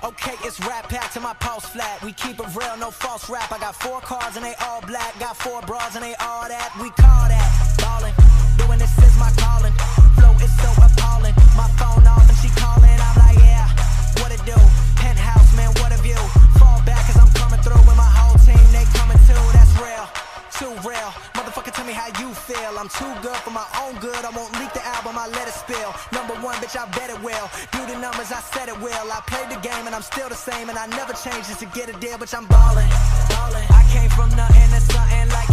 Okay, it's rap pack to my pulse flat. We keep it real, no false rap. I got 4 cars and they all black. Got 4 bras and they all that. We call that ballin'. Doing this is my calling. Flow is so appalling. My phone off and she calling. I'm like, yeah, what it do? Penthouse, man, what a view. Fall back cause I'm coming through with my whole team. They coming too, that's real. Too real. Motherfucker, tell me how you feel. I'm too good for my own good. I won't leak the album, I let it spill. Number 1, bitch, I bet it will. Do the numbers, I said it will. I played the game and I'm still the same. And I never changed just to get a deal, bitch, I'm ballin'. I came from nothing to something like